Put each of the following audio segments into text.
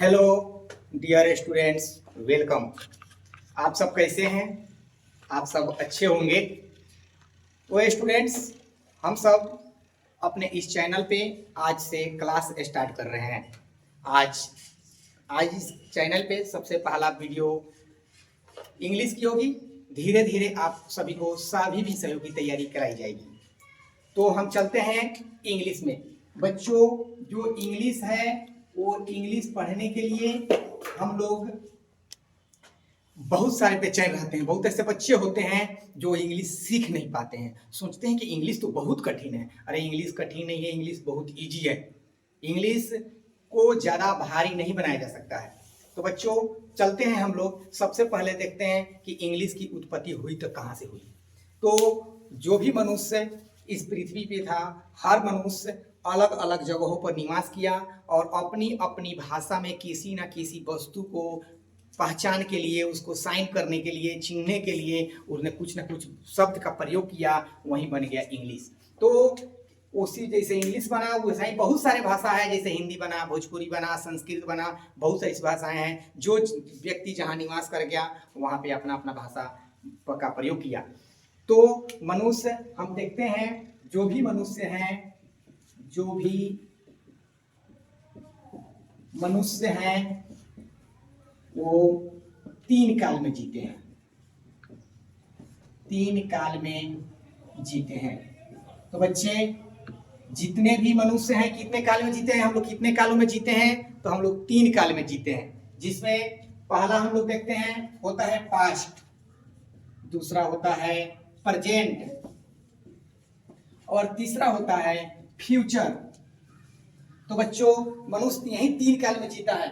Hello dear students, welcome. आप सब कैसे हैं? आप सब अच्छे होंगे। तो स्टूडेंट्स, हम सब अपने इस चैनल पे आज से क्लास स्टार्ट कर रहे हैं। आज आज इस चैनल पे सबसे पहला वीडियो इंग्लिश की होगी। धीरे धीरे आप सभी को सभी विषयों की तैयारी कराई जाएगी। तो हम चलते हैं इंग्लिश में। बच्चों, जो इंग्लिश है वो इंग्लिश पढ़ने के लिए हम लोग बहुत सारे बेचैन रहते हैं। बहुत ऐसे बच्चे होते हैं जो इंग्लिश सीख नहीं पाते हैं, सोचते हैं कि इंग्लिश तो बहुत कठिन है। अरे इंग्लिश कठिन नहीं है, इंग्लिश बहुत इजी है। इंग्लिश को ज़्यादा भारी नहीं बनाया जा सकता है। तो बच्चों, चलते हैं हम लोग। सबसे पहले देखते हैं कि इंग्लिश की उत्पत्ति हुई तो कहाँ से हुई। तो जो भी मनुष्य इस पृथ्वी पे था, हर मनुष्य अलग अलग जगहों पर निवास किया और अपनी अपनी भाषा में किसी न किसी वस्तु को पहचान के लिए, उसको साइन करने के लिए, चिन्हने के लिए उसने कुछ न कुछ शब्द का प्रयोग किया, वहीं बन गया इंग्लिश। तो उसी जैसे इंग्लिश बना वैसा ही बहुत सारे भाषा है, जैसे हिंदी बना, भोजपुरी बना, संस्कृत बना, बहुत सारी भाषाएं हैं। जो व्यक्ति जहाँ निवास कर गया वहाँ पे अपना अपना भाषा का प्रयोग किया। तो मनुष्य, हम देखते हैं जो भी मनुष्य हैं, जो भी मनुष्य हैं वो तीन काल में जीते हैं। तीन काल में जीते हैं। तो बच्चे, जितने भी मनुष्य हैं कितने काल में जीते हैं? हम लोग कितने कालों में जीते हैं? तो हम लोग तीन काल में जीते हैं, जिसमें पहला हम लोग देखते हैं होता है पास्ट, दूसरा होता है प्रेजेंट और तीसरा होता है फ्यूचर। तो बच्चों, मनुष्य यही तीन काल में जीता है,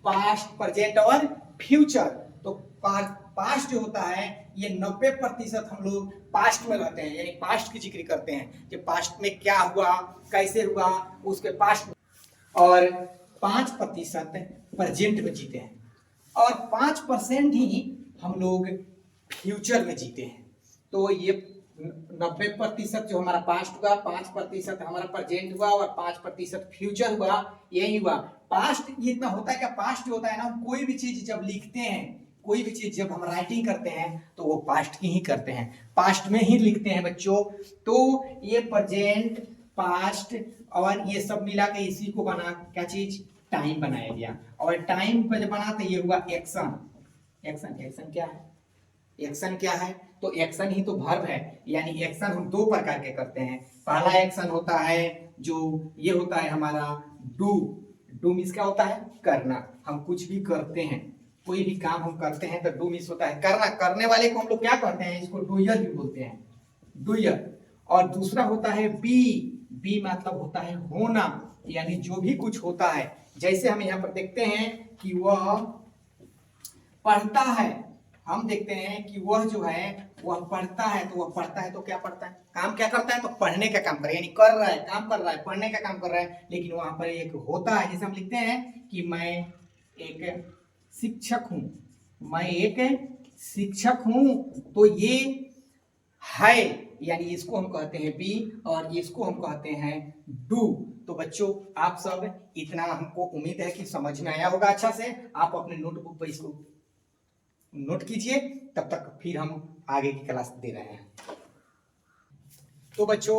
पास्ट, प्रेजेंट और फ्यूचर। तो पास्ट जो होता है ये 90% हम लोग पास्ट में रहते हैं, यानी पास्ट की जिक्र करते हैं कि पास्ट में क्या हुआ, कैसे हुआ, उसके पास्ट। और 5% प्रेजेंट में जीते हैं और 5% ही हम लोग फ्यूचर में जीते हैं। तो ये 90% जो हमारा पास्ट हुआ, 5% हमारा प्रेजेंट हुआ और 5% फ्यूचर हुआ। यही हुआ पास्ट। ये इतना होता है क्या? पास्ट होता है ना, हम कोई भी चीज जब लिखते हैं, कोई भी चीज जब हम राइटिंग करते हैं तो वो पास्ट की ही करते हैं, पास्ट में ही लिखते हैं बच्चों। तो ये प्रेजेंट, पास्ट और ये सब मिला के इसी को बना क्या चीज? टाइम बनाया गया। और टाइम पर जब बना तो ये हुआ एक्शन। एक्शन, एक्शन क्या है? एक्शन क्या है? तो एक्शन ही तो वर्ब है। यानी एक्शन हम दो प्रकार के करते हैं। पहला एक्शन होता है जो ये होता है हमारा डू। डू मीन्स क्या होता है? करना। हम कुछ भी करते हैं, कोई भी काम हम करते हैं तो डू मीन्स होता है करना। करने वाले को हम लोग क्या कहते हैं? इसको डूयर भी बोलते हैं, डूयर। और दूसरा होता है बी। बी मतलब होता है होना, यानी जो भी कुछ होता है। जैसे हम यहाँ पर देखते हैं कि वह पढ़ता है। हम देखते हैं कि वह जो है वह पढ़ता है। तो वह पढ़ता है तो क्या पढ़ता है? काम क्या करता है? तो पढ़ने का काम कर रहा है, यानी कर रहा है, काम कर रहा है, पढ़ने का काम कर रहा है। लेकिन वहां पर एक होता है, जैसे हम लिखते हैं कि मैं एक शिक्षक हूं, मैं एक शिक्षक हूं। तो ये है, यानी इसको हम कहते हैं बी और इसको हम कहते हैं डू। तो बच्चों, आप सब इतना हमको उम्मीद है कि समझ में आया होगा अच्छा से। आप अपने नोटबुक पर इसको नोट कीजिए, तब तक फिर हम आगे की क्लास दे रहे हैं। तो बच्चों,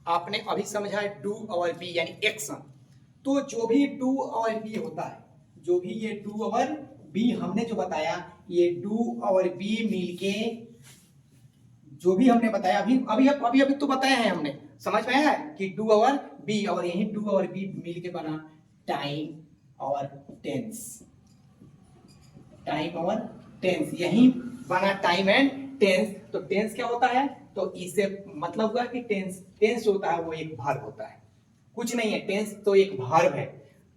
आपने अभी समझा डू और बी यानी एक्शन। तो जो भी डू और बी होता है, जो भी ये डू और बी हमने जो बताया, ये डू और बी मिलके जो भी हमने बताया, अभी अभी अभी अभी तो बताया है हमने, समझ में आया कि डू और बी, और यही डू और बी मिलके बना टाइम और टेंस। टाइम और टेंस, यही बना टाइम एंड टेंस। तो टेंस क्या होता है? तो इससे मतलब हुआ कि टेंस, टेंस होता है वो एक वर्ब होता है, कुछ नहीं है। टेंस तो एक वर्ब है,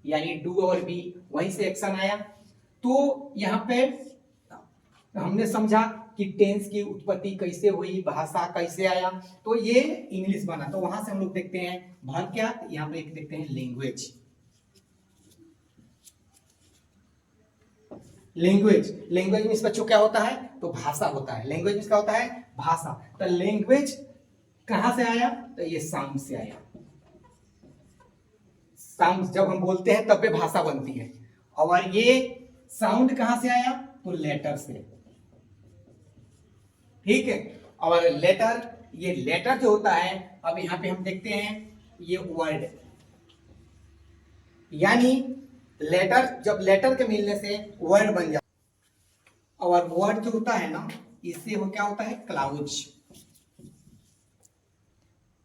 यानी डू और बी वहीं से एक्शन आया। तो यहाँ पे हमने समझा कि टेंस की उत्पत्ति कैसे हुई, भाषा कैसे आया, तो ये इंग्लिश बना। तो वहां से हम लोग देखते हैं वर्ब क्या, यहाँ पे एक देखते हैं लैंग्वेज। लैंग्वेज, लैंग्वेज मीन्स बच्चों क्या होता है? तो भाषा होता है। लैंग्वेज मीन्स क्या होता है? भाषा। तो लैंग्वेज कहां से आया? तो ये साउंड से आया। साउंड जब हम बोलते हैं तब भी भाषा बनती है। और ये साउंड कहां से आया, तो लेटर से, ठीक है। और लेटर, ये लेटर जो होता है, अब यहां पे हम देखते हैं ये वर्ड, यानी लेटर, जब लेटर के मिलने से वर्ड बन जाता है। और वर्ड जो होता है ना, इससे वो क्या होता है, क्लाउज।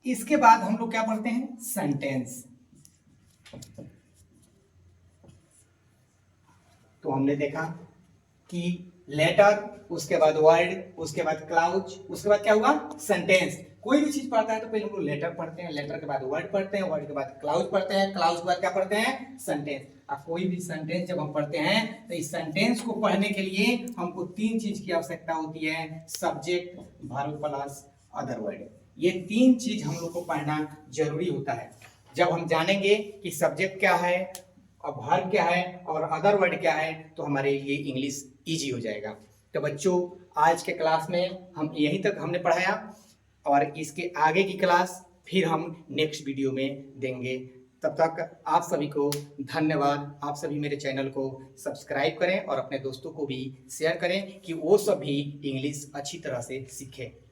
इसके बाद हम लोग क्या पढ़ते हैं, सेंटेंस। तो हमने देखा कि लेटर, उसके बाद वर्ड, उसके बाद क्लाउज, उसके बाद क्या हुआ, सेंटेंस। कोई भी चीज पढ़ता है तो पहले हम लोग लेटर पढ़ते हैं, लेटर के बाद वर्ड पढ़ते हैं, वर्ड के बाद क्लाउज पढ़ते हैं, क्लाउज के बाद क्या पढ़ते हैं, सेंटेंस। अब कोई भी सेंटेंस जब हम पढ़ते हैं तो इस सेंटेंस को पढ़ने के लिए हमको तीन चीज की आवश्यकता होती है, subject, verb plus other word. ये तीन चीज हम लोग को पढ़ना जरूरी होता है। जब हम जानेंगे कि सब्जेक्ट क्या है और वर्ब क्या है और अदर वर्ड क्या है, तो हमारे लिए इंग्लिश इजी हो जाएगा। तो बच्चों, आज के क्लास में हम यहीं तक हमने पढ़ाया, और इसके आगे की क्लास फिर हम नेक्स्ट वीडियो में देंगे। तब तक आप सभी को धन्यवाद। आप सभी मेरे चैनल को सब्सक्राइब करें और अपने दोस्तों को भी शेयर करें कि वो सब भी इंग्लिश अच्छी तरह से सीखें।